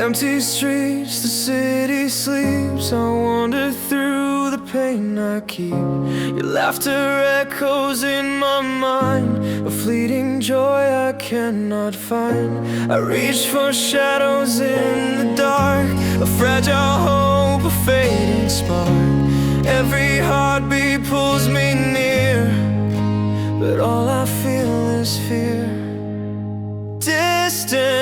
Empty streets, the city sleeps. I wander through the pain I keep. Your laughter echoes in my mind, a fleeting joy I cannot find. I reach for shadows in the dark, a fragile hope, a fading spark. Every heartbeat pulls me near, but all I feel is fear. Distant